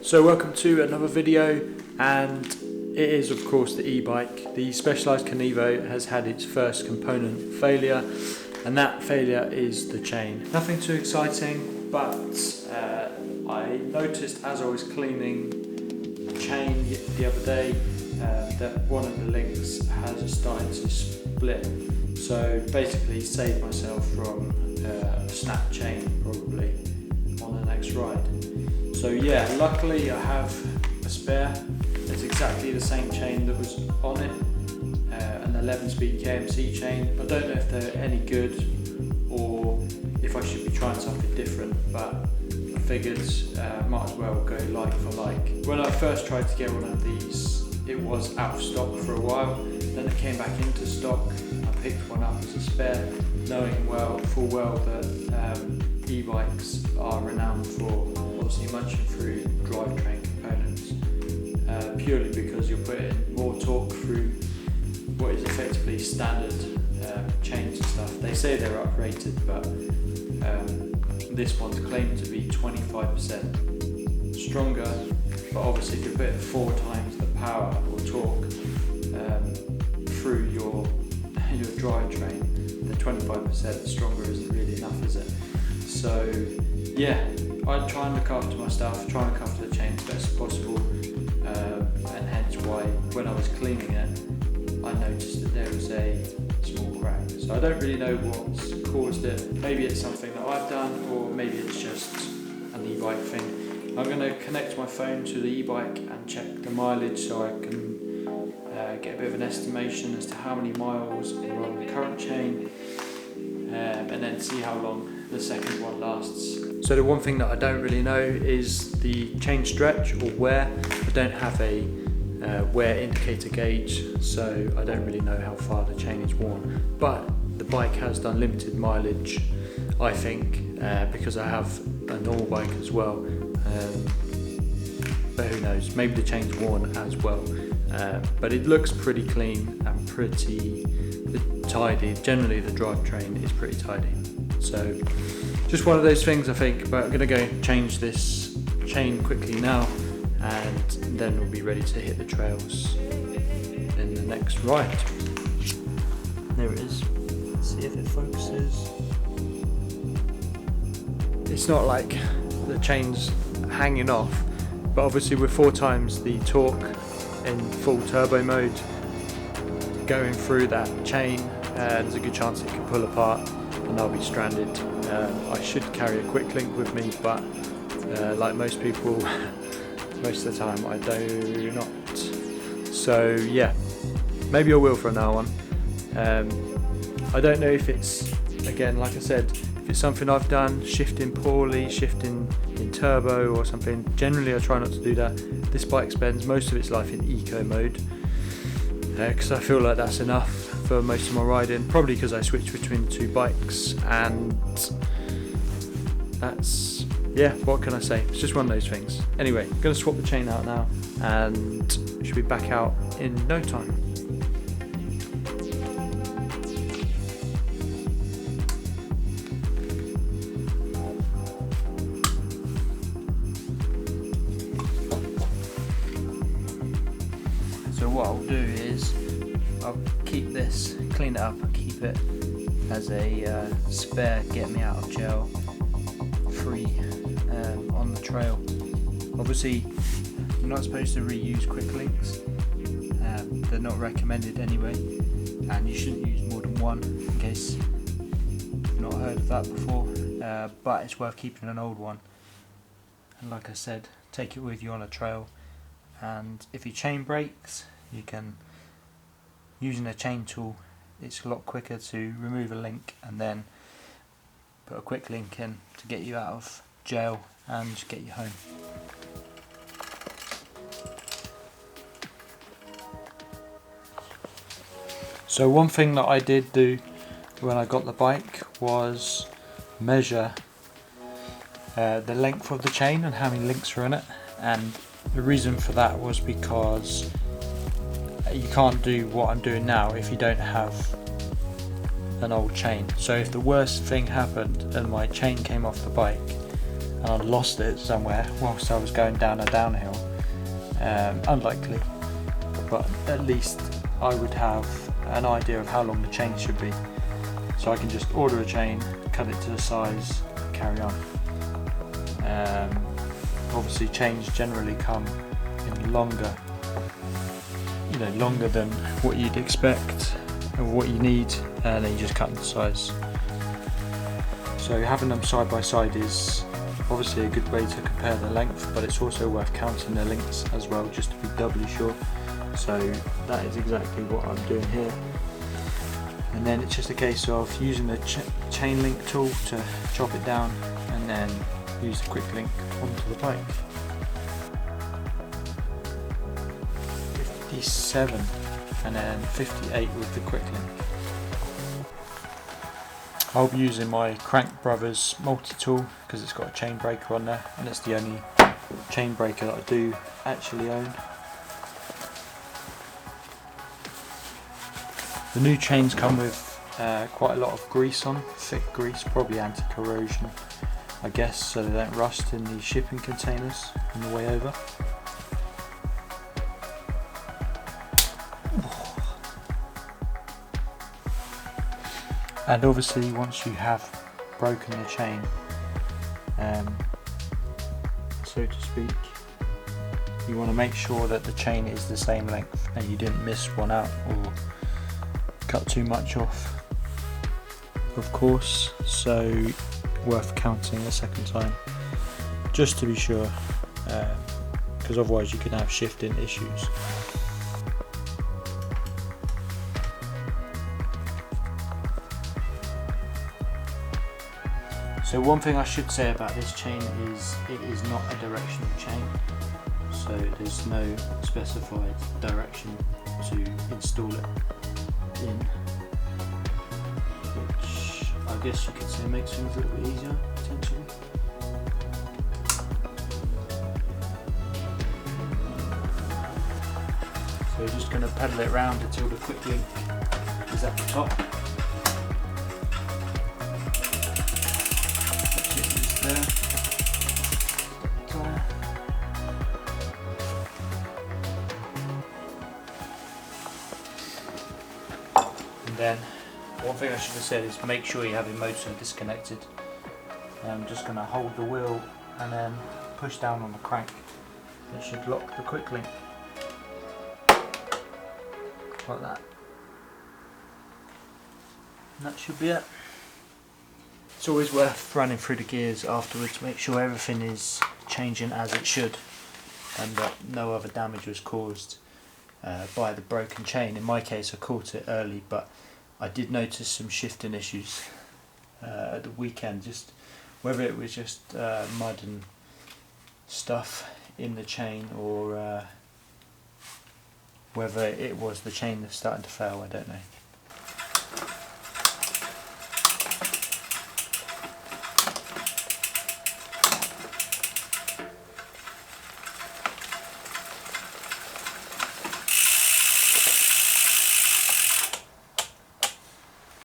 So welcome to another video, and it is of course the e-bike. The Specialized Kenevo has had its first component failure, and that failure is the chain. Nothing too exciting, but I noticed as I was cleaning the chain the other day that one of the links has started to split. So basically saved myself from a snap chain probably on the next ride. So yeah, luckily I have a spare. It's exactly the same chain that was on it, an 11-speed KMC chain. I don't know if they're any good or if I should be trying something different, but I figured might as well go like for like. When I first tried to get one of these, it was out of stock for a while, then it came back into stock. I picked one up as a spare, knowing full well that e-bikes are renowned for obviously munching through drivetrain components, purely because you're putting more torque through what is effectively standard chains and stuff. They say they're uprated, but this one's claimed to be 25% stronger, but obviously if you're putting 4 times the power or torque through your drivetrain, then 25% stronger isn't really enough, is it? So yeah, I try and look after my stuff, try and look after the chain as best as possible, and hence why when I was cleaning it I noticed that there was a small crack. So I don't really know what's caused it. Maybe it's something that I've done, or maybe it's just an e-bike thing. I'm going to connect my phone to the e-bike and check the mileage so I can get a bit of an estimation as to how many miles are on the current chain, and then see how long the second one lasts. So the one thing that I don't really know is the chain stretch or wear. I don't have a wear indicator gauge, so I don't really know how far the chain is worn, but the bike has done limited mileage, I think, because I have a normal bike as well, but who knows, maybe the chain's worn as well, but it looks pretty clean and pretty tidy. Generally the drivetrain is pretty tidy, so just one of those things I think. But I'm going to go change this chain quickly now, and then we'll be ready to hit the trails in the next ride. There it is. Let's see if it focuses. It's not like the chain's hanging off, but obviously with 4 times the torque in full turbo mode going through that chain, there's a good chance it could pull apart and I'll be stranded. I should carry a quick link with me, but like most people, most of the time I do not. So yeah, maybe I will from now on. I don't know if it's, again, like I said, if it's something I've done, shifting poorly, shifting in turbo or something. Generally I try not to do that. This bike spends most of its life in eco mode, because I feel like that's enough for most of my riding, probably because I switch between the 2 bikes, and that's, yeah, what can I say? It's just one of those things. Anyway, I'm going to swap the chain out now and should be back out in no time. So what I'll do is I'll keep this, clean it up and keep it as a spare get me out of jail free on the trail. Obviously you're not supposed to reuse quick links, they're not recommended anyway, and you shouldn't use more than one in case you've not heard of that before, but it's worth keeping an old one, and like I said, take it with you on a trail. And if your chain breaks, you can, using a chain tool, it's a lot quicker to remove a link and then put a quick link in to get you out of jail and get you home. So one thing that I did do when I got the bike was measure the length of the chain and how many links are in it, and the reason for that was because you can't do what I'm doing now if you don't have an old chain. So if the worst thing happened and my chain came off the bike, and I lost it somewhere whilst I was going down a downhill. Unlikely, but at least I would have an idea of how long the chain should be, so I can just order a chain, cut it to the size, carry on. Obviously chains generally come in longer than what you'd expect or what you need, and then you just cut them to size. So having them side by side is obviously a good way to compare the length, but it's also worth counting the links as well, just to be doubly sure. So that is exactly what I'm doing here. And then it's just a case of using the chain link tool to chop it down, and then use the quick link onto the bike. 57 and then 58 with the quick link. I'll be using my Crank Brothers multi-tool because it's got a chain breaker on there, and it's the only chain breaker that I do actually own. The new chains come with quite a lot of grease on, thick grease, probably anti-corrosion I guess, so they don't rust in the shipping containers on the way over. And obviously once you have broken the chain, so to speak, you want to make sure that the chain is the same length and you didn't miss one out or cut too much off, of course, so worth counting a second time just to be sure, because otherwise you can have shifting issues. So one thing I should say about this chain is it is not a directional chain, so there's no specified direction to install it in, which I guess you could say makes things a little bit easier potentially. So you're just going to pedal it around until the quick link is at the top. There. And then one thing I should have said is make sure you have your motor disconnected. I'm just going to hold the wheel and then push down on the crank. It should lock the quick link like that. And that should be it. It's always worth running through the gears afterwards to make sure everything is changing as it should and that no other damage was caused by the broken chain. In my case I caught it early, but I did notice some shifting issues at the weekend, just whether it was just mud and stuff in the chain or whether it was the chain that's starting to fail, I don't know.